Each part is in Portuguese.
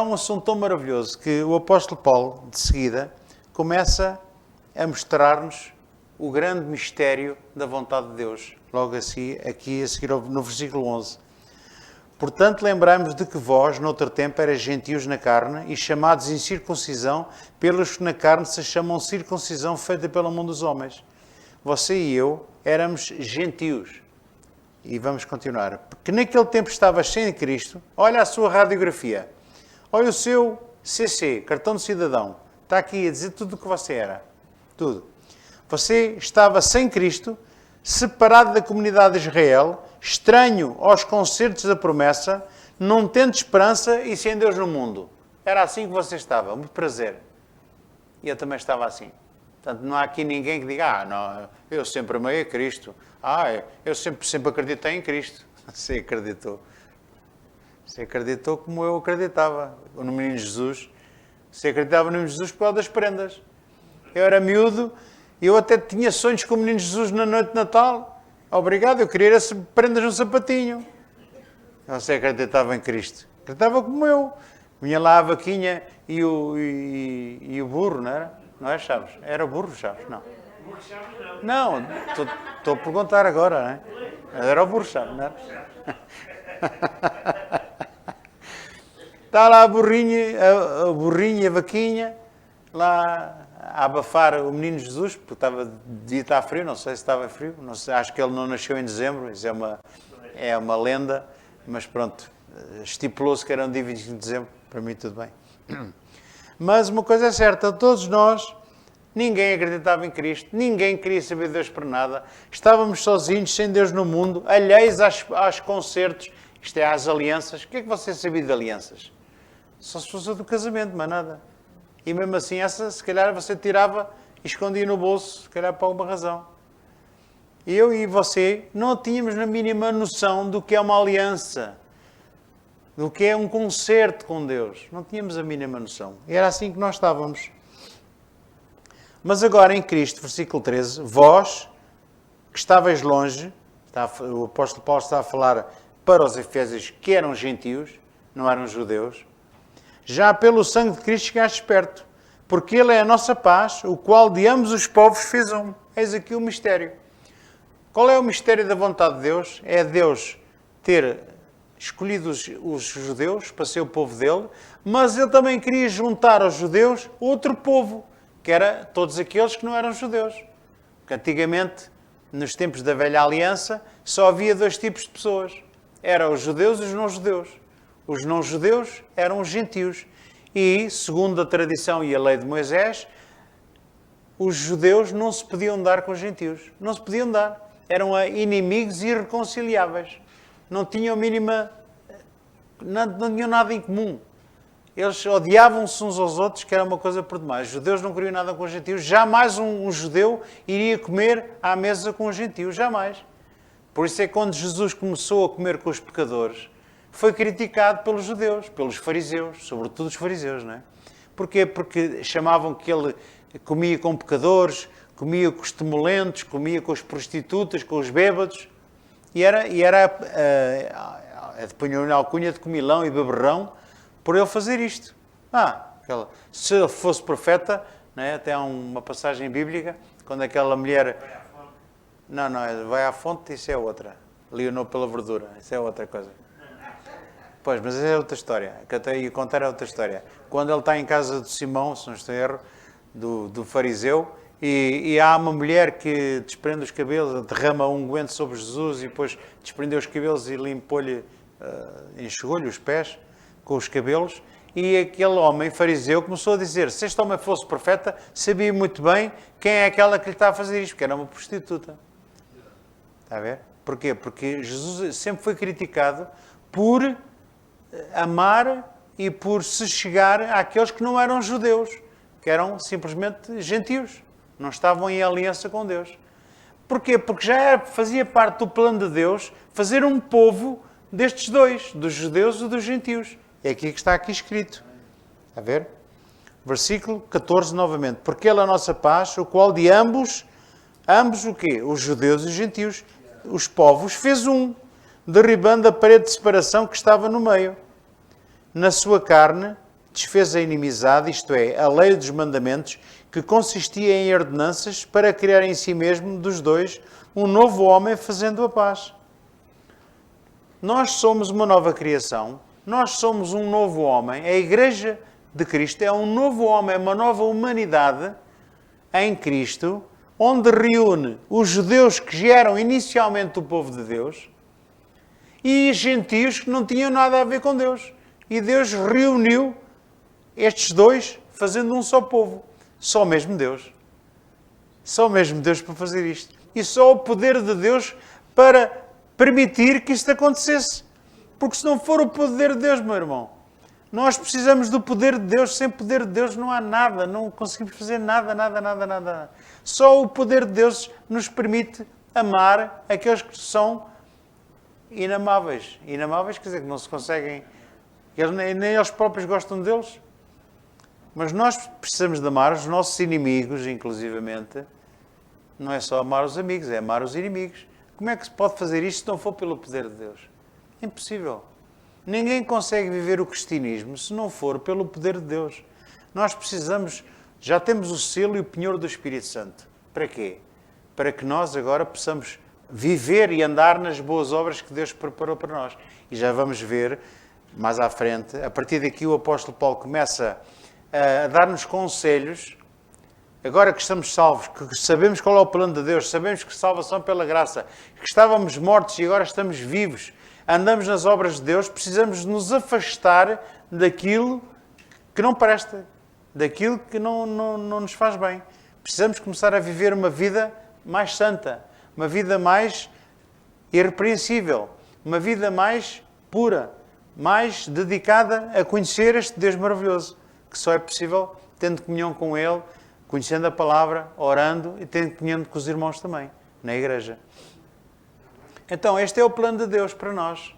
um assunto tão maravilhoso que o apóstolo Paulo, de seguida, começa a mostrar-nos o grande mistério da vontade de Deus. Logo assim, aqui a seguir no versículo 11. Portanto, lembrai-vos de que vós, noutro tempo, eras gentios na carne e chamados incircuncisão, pelos que na carne se chamam circuncisão feita pela mão dos homens. Você e eu éramos gentios. E vamos continuar. Porque naquele tempo estavas sem Cristo. Olha a sua radiografia. Olha o seu CC, cartão de cidadão. Está aqui a dizer tudo o que você era. Tudo. Você estava sem Cristo, separado da comunidade de Israel, estranho aos concertos da promessa, não tendo esperança e sem Deus no mundo. Era assim que você estava. Muito prazer. E eu também estava assim. Portanto, não há aqui ninguém que diga, não, eu sempre amei a Cristo. Eu sempre acreditei em Cristo. Você acreditou. Você acreditou como eu acreditava no menino Jesus. Você acreditava no menino Jesus por causa das prendas. Eu era miúdo e eu até tinha sonhos com o menino Jesus na noite de Natal. Obrigado, eu queria as prendas no sapatinho. Você acreditava em Cristo. Acreditava como eu. Vinha lá a vaquinha e o burro, não era? Não é Chaves? Era o burro Chaves? Não. Não, estou a perguntar agora, não é? Era o burro Chaves, não era? Está lá a burrinha e a vaquinha, lá a abafar o menino Jesus, porque devia estar frio, não sei se estava frio, não sei, acho que ele não nasceu em dezembro, isso é uma lenda, mas pronto, estipulou-se que era um dia 25 de dezembro, para mim tudo bem. Mas uma coisa é certa, todos nós, ninguém acreditava em Cristo, ninguém queria saber de Deus para nada, estávamos sozinhos, sem Deus no mundo, alheios aos concertos, isto é, às alianças. O que é que você sabia de alianças? Só se fosse do casamento, mas nada. E mesmo assim, essa, se calhar, você tirava e escondia no bolso, se calhar por alguma razão. Eu e você não tínhamos na mínima noção do que é uma aliança, do que é um concerto com Deus. Não tínhamos a mínima noção. E era assim que nós estávamos. Mas agora em Cristo, versículo 13, vós, que estáveis longe, o apóstolo Paulo está a falar para os efésios que eram gentios, não eram judeus, já pelo sangue de Cristo chegastes perto, porque Ele é a nossa paz, o qual de ambos os povos fez um. Eis aqui o mistério. Qual é o mistério da vontade de Deus? É Deus ter escolhido os judeus para ser o povo dele, mas Ele também queria juntar aos judeus outro povo, que era todos aqueles que não eram judeus. Porque antigamente, nos tempos da velha aliança, só havia dois tipos de pessoas. Eram os judeus e os não-judeus. Os não-judeus eram os gentios. E, segundo a tradição e a lei de Moisés, os judeus não se podiam dar com os gentios. Não se podiam dar. Eram inimigos irreconciliáveis. Não tinham mínima... Não tinham nada em comum. Eles odiavam-se uns aos outros, que era uma coisa por demais. Os judeus não queriam nada com os gentios. Jamais um judeu iria comer à mesa com os gentios. Jamais. Por isso é que quando Jesus começou a comer com os pecadores, foi criticado pelos judeus, pelos fariseus, sobretudo os fariseus, não é? Porquê? Porque chamavam que ele comia com pecadores, comia com os temolentos, comia com as prostitutas, com os bêbados, e punham-lhe a alcunha de comilão e beberrão por ele fazer isto. Se ele fosse profeta, não é? Até há uma passagem bíblica, quando aquela mulher... Não, vai à fonte, isso é outra. Leonou pela verdura, isso é outra coisa. Pois, mas essa é outra história. Que até ia contar é outra história. Quando ele está em casa de Simão, se não estou em erro, do fariseu, e há uma mulher que desprende os cabelos, derrama um unguento sobre Jesus e depois desprendeu os cabelos e limpou-lhe, enxugou-lhe os pés com os cabelos. E aquele homem fariseu começou a dizer, se este homem fosse profeta, sabia muito bem quem é aquela que lhe está a fazer isto, porque era uma prostituta. Está a ver? Porquê? Porque Jesus sempre foi criticado por amar e por se chegar àqueles que não eram judeus, que eram simplesmente gentios, não estavam em aliança com Deus. Porquê? Porque fazia parte do plano de Deus fazer um povo destes dois, dos judeus e dos gentios. É aqui que está aqui escrito. A ver? Versículo 14 novamente. Porque Ele é a nossa paz, o qual de ambos o quê? Os judeus e os gentios, os povos, fez um, derribando a parede de separação que estava no meio. Na sua carne, desfez a inimizade, isto é, a lei dos mandamentos, que consistia em ordenanças para criar em si mesmo, dos dois, um novo homem fazendo a paz. Nós somos uma nova criação, nós somos um novo homem, a Igreja de Cristo é um novo homem, uma nova humanidade em Cristo, onde reúne os judeus que já eram inicialmente o povo de Deus e gentios que não tinham nada a ver com Deus. E Deus reuniu estes dois fazendo um só povo. Só mesmo Deus. Só mesmo Deus para fazer isto. E só o poder de Deus para permitir que isto acontecesse. Porque se não for o poder de Deus, meu irmão, nós precisamos do poder de Deus. Sem poder de Deus não há nada. Não conseguimos fazer nada. Só o poder de Deus nos permite amar aqueles que são inamáveis. Inamáveis quer dizer que não se conseguem... nem eles próprios gostam deles. Mas nós precisamos de amar os nossos inimigos, inclusivamente. Não é só amar os amigos, é amar os inimigos. Como é que se pode fazer isto se não for pelo poder de Deus? Impossível. Ninguém consegue viver o cristianismo se não for pelo poder de Deus. Nós precisamos, já temos o selo e o penhor do Espírito Santo. Para quê? Para que nós agora possamos viver e andar nas boas obras que Deus preparou para nós. E já vamos ver mais à frente. A partir daqui o apóstolo Paulo começa a dar-nos conselhos. Agora que estamos salvos, que sabemos qual é o plano de Deus, sabemos que salvação pela graça, que estávamos mortos e agora estamos vivos, andamos nas obras de Deus, precisamos nos afastar daquilo que não presta, daquilo que não nos faz bem. Precisamos começar a viver uma vida mais santa, uma vida mais irrepreensível, uma vida mais pura, mais dedicada a conhecer este Deus maravilhoso, que só é possível tendo comunhão com Ele, conhecendo a palavra, orando e tendo comunhão com os irmãos também, na igreja. Então, este é o plano de Deus para nós,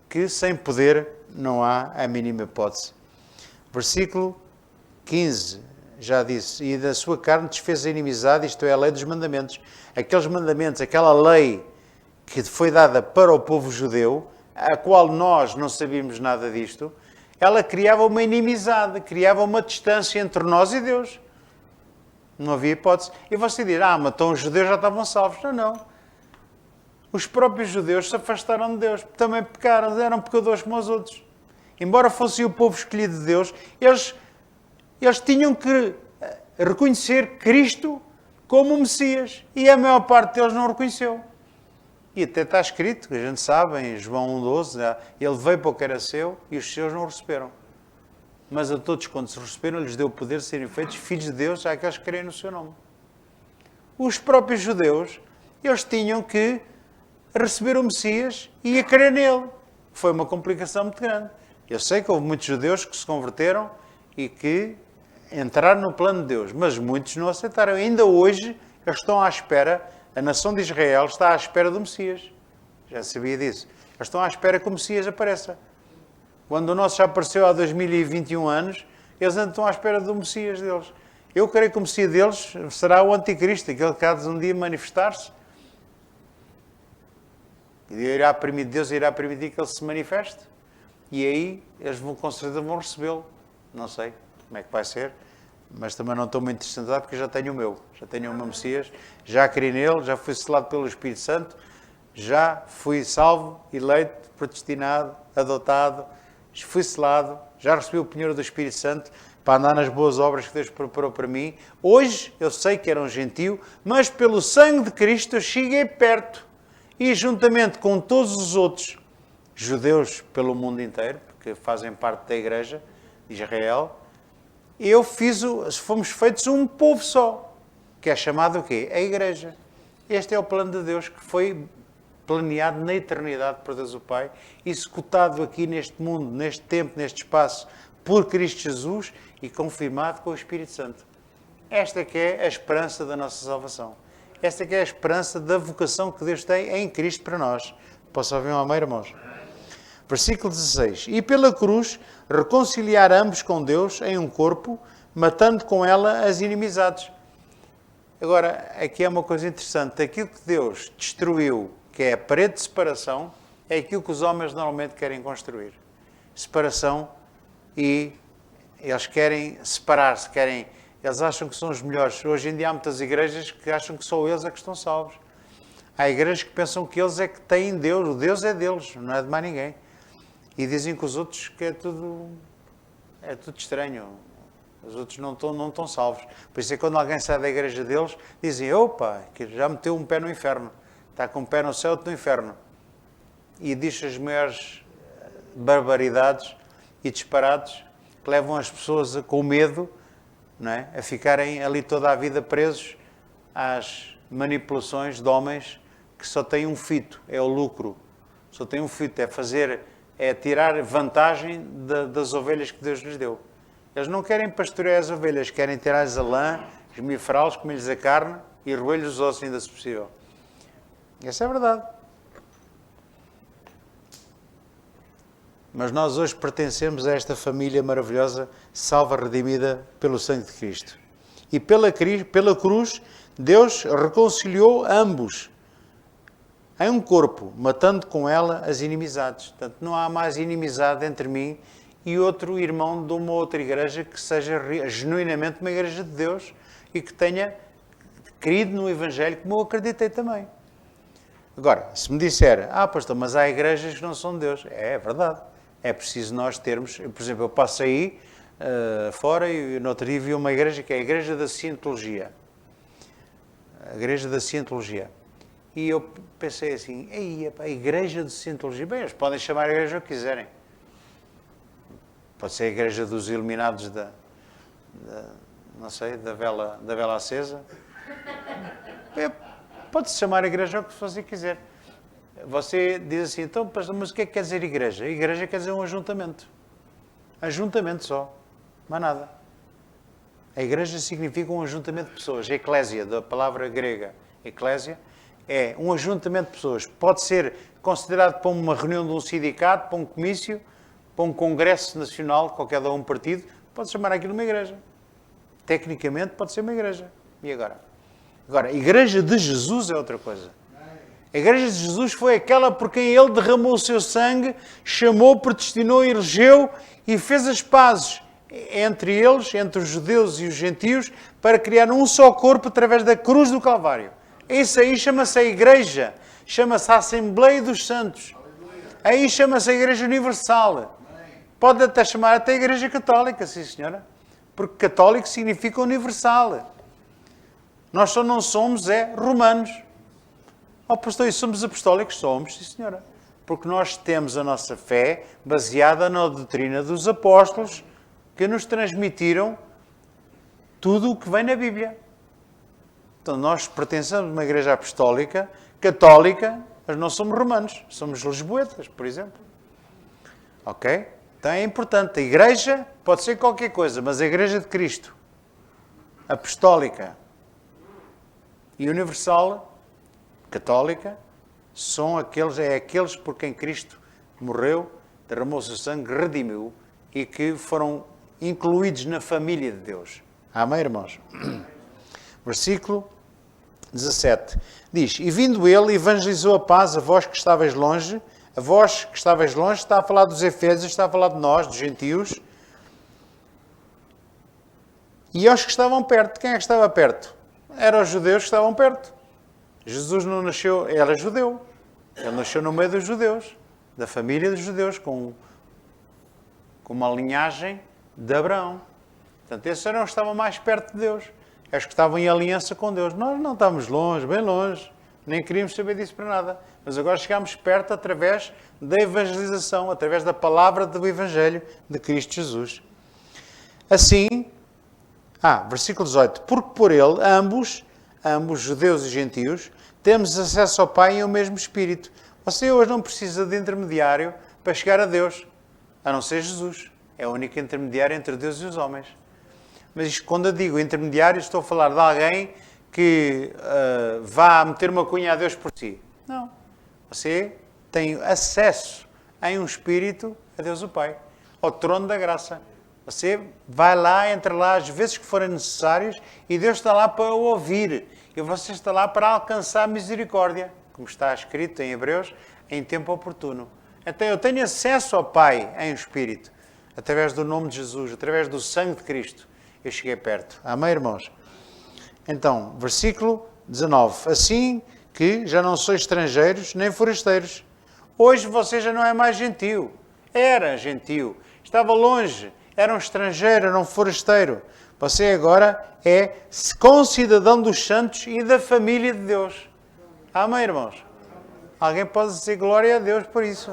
que sem poder não há a mínima hipótese. Versículo 15, já disse, e da sua carne desfez a inimizade, isto é, a lei dos mandamentos. Aqueles mandamentos, aquela lei que foi dada para o povo judeu, a qual nós não sabíamos nada disto, ela criava uma inimizade, criava uma distância entre nós e Deus. Não havia hipótese. E você diz, mas então os judeus já estavam salvos. Não. Os próprios judeus se afastaram de Deus. Também pecaram, eram pecadores como os outros. Embora fosse o povo escolhido de Deus, eles tinham que reconhecer Cristo como o Messias. E a maior parte deles não o reconheceu. E até está escrito, que a gente sabe, em João 1,12, ele veio para o que era seu e os seus não o receberam. Mas a todos quantos receberam, lhes deu o poder de serem feitos filhos de Deus, àqueles que creem no seu nome. Os próprios judeus, eles tinham que receber o Messias e a crer nele. Foi uma complicação muito grande. Eu sei que houve muitos judeus que se converteram e que entraram no plano de Deus, mas muitos não aceitaram. Ainda hoje, eles estão à espera, a nação de Israel está à espera do Messias. Já sabia disso. Eles estão à espera que o Messias apareça. Quando o nosso já apareceu há 2021 anos, eles ainda estão à espera do Messias deles. Eu creio que o Messias deles será o Anticristo, aquele que há de um dia manifestar-se. E Deus irá permitir que ele se manifeste. E aí, eles com certeza vão recebê-lo. Não sei como é que vai ser, mas também não estou muito interessado porque já tenho o meu. Já tenho o meu Messias, já criei nele, já fui selado pelo Espírito Santo, já fui salvo, eleito, predestinado, adotado, fui selado, já recebi o penhor do Espírito Santo para andar nas boas obras que Deus preparou para mim. Hoje, eu sei que era um gentio, mas pelo sangue de Cristo eu cheguei perto. E juntamente com todos os outros judeus pelo mundo inteiro, porque fazem parte da Igreja de Israel, fomos feitos um povo só, que é chamado o quê? A Igreja. Este é o plano de Deus que foi planeado na eternidade por Deus o Pai, executado aqui neste mundo, neste tempo, neste espaço, por Cristo Jesus e confirmado com o Espírito Santo. Esta que é a esperança da nossa salvação. Esta que é a esperança da vocação que Deus tem em Cristo para nós. Posso ouvir um amém, irmãos? Versículo 16. E pela cruz reconciliar ambos com Deus em um corpo, matando com ela as inimizades. Agora, aqui é uma coisa interessante. Aquilo que Deus destruiu, que é a parede de separação, é aquilo que os homens normalmente querem construir. Separação e eles querem separar-se, eles acham que são os melhores. Hoje em dia há muitas igrejas que acham que só eles é que estão salvos. Há igrejas que pensam que eles é que têm Deus, o Deus é deles, não é de mais ninguém. E dizem que os outros que é tudo estranho. Os outros não estão salvos. Por isso é que quando alguém sai da igreja deles, dizem, opa, que já meteu um pé no inferno. Está com um pé no céu e outro no inferno. E diz as maiores barbaridades e disparates que levam as pessoas com medo, não é? A ficarem ali toda a vida presos às manipulações de homens que só têm um fito, é o lucro. Só têm um fito, é tirar vantagem das ovelhas que Deus lhes deu. Eles não querem pastorear as ovelhas, querem tirar-lhes a lã, esmifrá-los, comer-lhes a carne e roer-lhes os ossos, ainda se possível. Essa é a verdade. Mas nós hoje pertencemos a esta família maravilhosa, salva, redimida pelo sangue de Cristo. E pela cruz, Deus reconciliou ambos em um corpo, matando com ela as inimizades. Portanto, não há mais inimizade entre mim e outro irmão de uma outra igreja que seja genuinamente uma igreja de Deus e que tenha querido no Evangelho, como eu acreditei também. Agora, se me disser, pastor, mas há igrejas que não são de Deus. É verdade. É preciso nós termos, por exemplo, eu passo aí fora e no outro dia vi uma igreja que é a Igreja da Cientologia. A Igreja da Cientologia. E eu pensei assim, a Igreja de Cientologia, bem, eles podem chamar a igreja o que quiserem. Pode ser a Igreja dos Iluminados não sei, da vela acesa. Pode-se chamar a igreja o que você quiser. Você diz assim, então, mas o que é que quer dizer igreja? A igreja quer dizer um ajuntamento. Ajuntamento só. Mais nada. A igreja significa um ajuntamento de pessoas. Eclésia, da palavra grega. Eclésia é um ajuntamento de pessoas. Pode ser considerado para uma reunião de um sindicato, para um comício, para um congresso nacional, qualquer de um partido. Pode chamar aquilo uma igreja. Tecnicamente pode ser uma igreja. E agora? Agora, a igreja de Jesus é outra coisa. A igreja de Jesus foi aquela por quem ele derramou o seu sangue, chamou, predestinou, elegeu e fez as pazes entre eles, entre os judeus e os gentios, para criar um só corpo através da cruz do Calvário. Isso aí chama-se a igreja, chama-se a Assembleia dos Santos. Aí chama-se a Igreja Universal. Pode até chamar até a Igreja Católica, sim senhora, porque católico significa universal. Nós só não somos romanos. Pastor, e somos apostólicos? Somos, sim senhora. Porque nós temos a nossa fé baseada na doutrina dos apóstolos que nos transmitiram tudo o que vem na Bíblia. Então nós pertencemos a uma igreja apostólica, católica, mas não somos romanos. Somos lisboetas, por exemplo. Ok? Então é importante. A igreja pode ser qualquer coisa, mas a igreja de Cristo, apostólica e universal, católica, são aqueles por quem Cristo morreu, derramou o seu sangue, redimiu e que foram incluídos na família de Deus. Amém, irmãos? Versículo 17. Diz, e vindo ele, evangelizou a paz a vós que estavais longe. A vós que estavais longe, está a falar dos Efésios, está a falar de nós, dos gentios. E aos que estavam perto. Quem é que estava perto? Eram os judeus que estavam perto. Jesus não nasceu, ele era judeu. Ele nasceu no meio dos judeus, da família dos judeus, com uma linhagem de Abraão. Portanto, esses eram os que estavam mais perto de Deus. Os que estavam em aliança com Deus. Nós não estávamos longe, bem longe. Nem queríamos saber disso para nada. Mas agora chegámos perto através da evangelização, através da palavra do Evangelho de Cristo Jesus. Assim, versículo 18. Porque por ele, ambos, judeus e gentios, temos acesso ao Pai em o mesmo Espírito. Você hoje não precisa de intermediário para chegar a Deus, a não ser Jesus. É o único intermediário entre Deus e os homens. Mas isto, quando eu digo intermediário, estou a falar de alguém que vá meter uma cunha a Deus por si. Não. Você tem acesso em um Espírito a Deus o Pai, ao trono da graça. Você vai lá, entra lá as vezes que forem necessárias e Deus está lá para o ouvir. E você está lá para alcançar misericórdia, como está escrito em Hebreus, em tempo oportuno. Então eu tenho acesso ao Pai em Espírito. através do nome de Jesus, através do sangue de Cristo, eu cheguei perto. Amém, irmãos? Então, versículo 19. Assim que já não sois estrangeiros nem forasteiros. Hoje você já não é mais gentio. Era gentio. Estava longe. Era um estrangeiro, era um forasteiro. Você agora é concidadão dos santos e da família de Deus. Amém, irmãos? Alguém pode dizer glória a Deus por isso.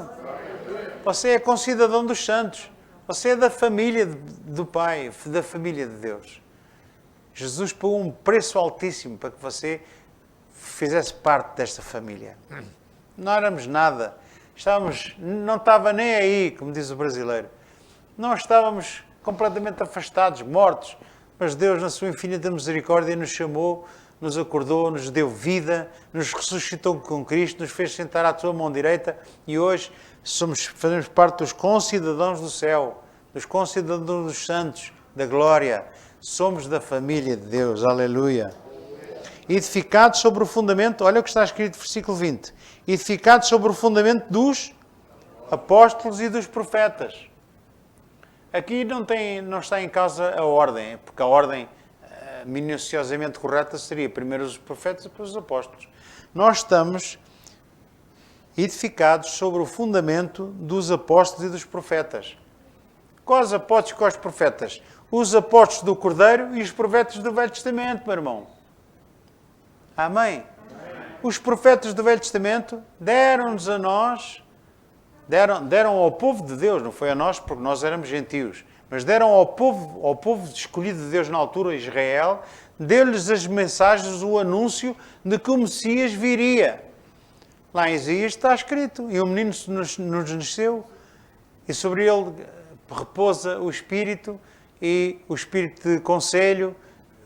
Você é concidadão dos santos. Você é da família do Pai, da família de Deus. Jesus pagou um preço altíssimo para que você fizesse parte desta família. Não éramos nada. Não estava nem aí, como diz o brasileiro. Não estávamos completamente afastados, mortos. Mas Deus, na sua infinita misericórdia, nos chamou, nos acordou, nos deu vida, nos ressuscitou com Cristo, nos fez sentar à sua mão direita e hoje fazemos parte dos concidadãos do céu, dos concidadãos dos santos, da glória. Somos da família de Deus. Aleluia. Edificados sobre o fundamento, olha o que está escrito no versículo 20. Edificados sobre o fundamento dos apóstolos e dos profetas. Aqui não está em causa a ordem, porque a ordem minuciosamente correta seria primeiro os profetas e depois os apóstolos. Nós estamos edificados sobre o fundamento dos apóstolos e dos profetas. Quais apóstolos e quais profetas? Os apóstolos do Cordeiro e os profetas do Velho Testamento, meu irmão. Amém? Os profetas do Velho Testamento deram-nos a nós, deram ao povo de Deus, não foi a nós porque nós éramos gentios, mas deram ao povo escolhido de Deus na altura, Israel, deu-lhes as mensagens, o anúncio de que o Messias viria. Lá em Isaías está escrito, e o menino nos nasceu, e sobre ele repousa o Espírito, e o Espírito de conselho,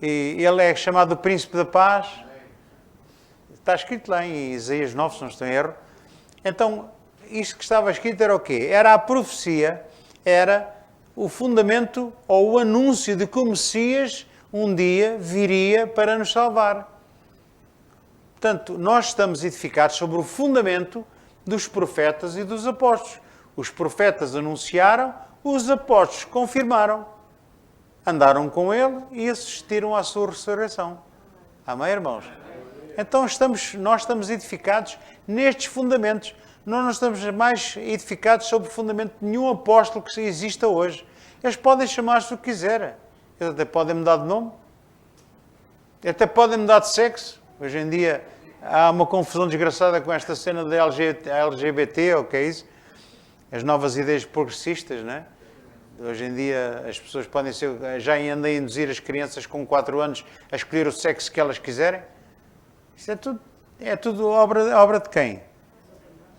e ele é chamado o Príncipe da Paz. Está escrito lá em Isaías 9, se não estou em erro. Então, isto que estava escrito era o quê? Era a profecia, era o fundamento ou o anúncio de que o Messias um dia viria para nos salvar. Portanto, nós estamos edificados sobre o fundamento dos profetas e dos apóstolos. Os profetas anunciaram, os apóstolos confirmaram. Andaram com ele e assistiram à sua ressurreição. Amém, irmãos? Então nós estamos edificados nestes fundamentos. Nós não estamos mais edificados sobre o fundamento de nenhum apóstolo que exista hoje. Eles podem chamar-se o que quiserem. Eles até podem mudar de nome. Até podem mudar de sexo. Hoje em dia há uma confusão desgraçada com esta cena da LGBT, ou o que é isso? As novas ideias progressistas, não é? Hoje em dia as pessoas podem ser, já andam a induzir as crianças com 4 anos a escolher o sexo que elas quiserem. Isso é tudo obra de quem?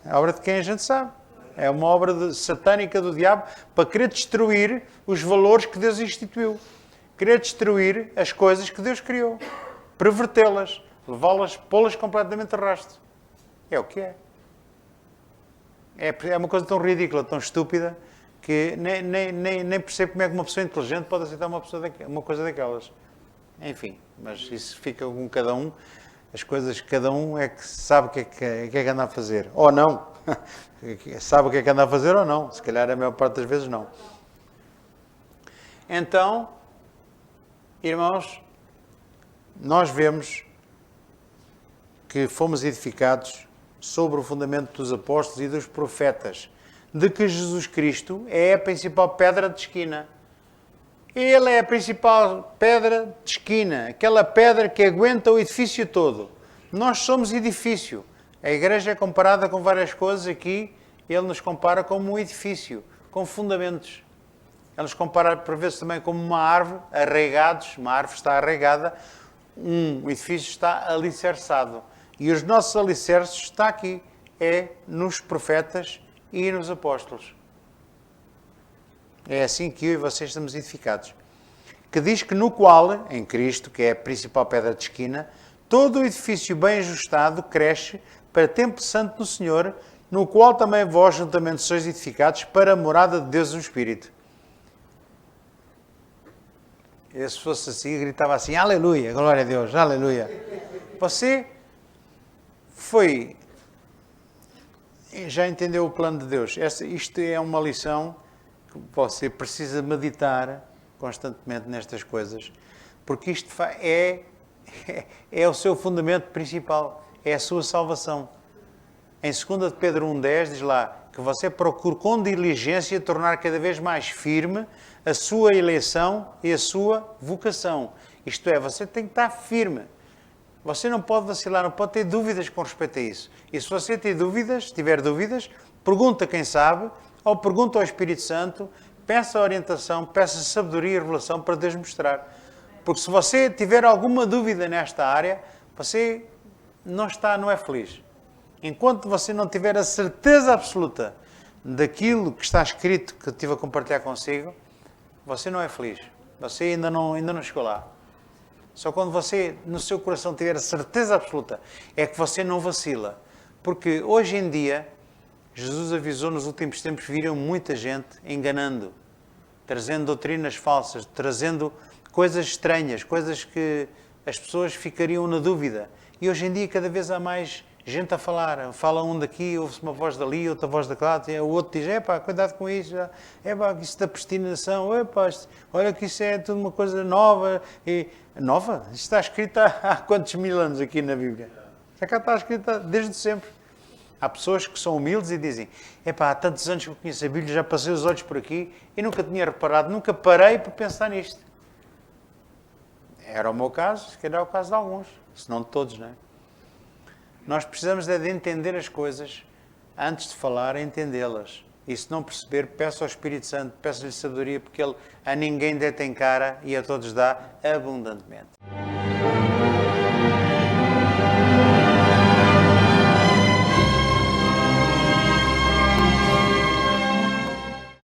A obra de quem a gente sabe. É uma obra satânica do diabo para querer destruir os valores que Deus instituiu. Querer destruir as coisas que Deus criou. Pervertê-las. Levá-las, pô-las completamente a rastro. É o que é. É uma coisa tão ridícula, tão estúpida, que nem percebo como é que uma pessoa inteligente pode aceitar uma coisa daquelas. Enfim, mas isso fica com cada um. As coisas, cada um é que sabe o que é que anda a fazer. Ou não. Sabe o que é que anda a fazer ou não. Se calhar a maior parte das vezes não. Então, irmãos, nós vemos que fomos edificados sobre o fundamento dos apóstolos e dos profetas, de que Jesus Cristo é a principal pedra de esquina. Ele é a principal pedra de esquina, aquela pedra que aguenta o edifício todo. Nós somos edifício. A igreja é comparada com várias coisas aqui, ele nos compara como um edifício, com fundamentos. Ele nos compara, por vezes, também como uma árvore, arraigados, uma árvore está arraigada, um edifício está alicerçado. E os nossos alicerces está aqui, é nos profetas e nos apóstolos. É assim que eu e vocês estamos edificados. Que diz que no qual, em Cristo, que é a principal pedra de esquina, todo o edifício bem ajustado cresce para templo santo no Senhor, no qual também vós juntamente sois edificados para a morada de Deus no Espírito. E se fosse assim, gritava assim, aleluia, glória a Deus, aleluia. Você já entendeu o plano de Deus. Isto é uma lição que você precisa meditar constantemente nestas coisas, porque isto é o seu fundamento principal, é a sua salvação. Em 2 de Pedro 1,10 diz lá que você procure com diligência tornar cada vez mais firme a sua eleição e a sua vocação. Isto é, você tem que estar firme. Você não pode vacilar, não pode ter dúvidas com respeito a isso. E se você tiver dúvidas, pergunta quem sabe, ou pergunta ao Espírito Santo, peça orientação, peça sabedoria e revelação para Deus mostrar. Porque se você tiver alguma dúvida nesta área, você não é feliz. Enquanto você não tiver a certeza absoluta daquilo que está escrito, que eu estive a compartilhar consigo, você não é feliz. Você ainda não chegou lá. Só quando você, no seu coração, tiver a certeza absoluta, é que você não vacila. Porque hoje em dia, Jesus avisou nos últimos tempos que viram muita gente enganando, trazendo doutrinas falsas, trazendo coisas estranhas, coisas que as pessoas ficariam na dúvida. E hoje em dia cada vez há mais gente a falar. Fala um daqui, ouve-se uma voz dali, outra voz daquela, o outro diz, cuidado com isso, isso da predestinação, olha que isso é tudo uma coisa nova. Nova? Isto está escrito há quantos mil anos aqui na Bíblia? Já está escrito desde sempre. Há pessoas que são humildes e dizem, há tantos anos que eu conheço a Bíblia, já passei os olhos por aqui e nunca tinha reparado, nunca parei para pensar nisto. Era o meu caso, se calhar é o caso de alguns, se não de todos, não é? Nós precisamos de entender as coisas antes de falar, entendê-las. E se não perceber, peça ao Espírito Santo, peça-lhe sabedoria, porque Ele a ninguém detém cara e a todos dá abundantemente.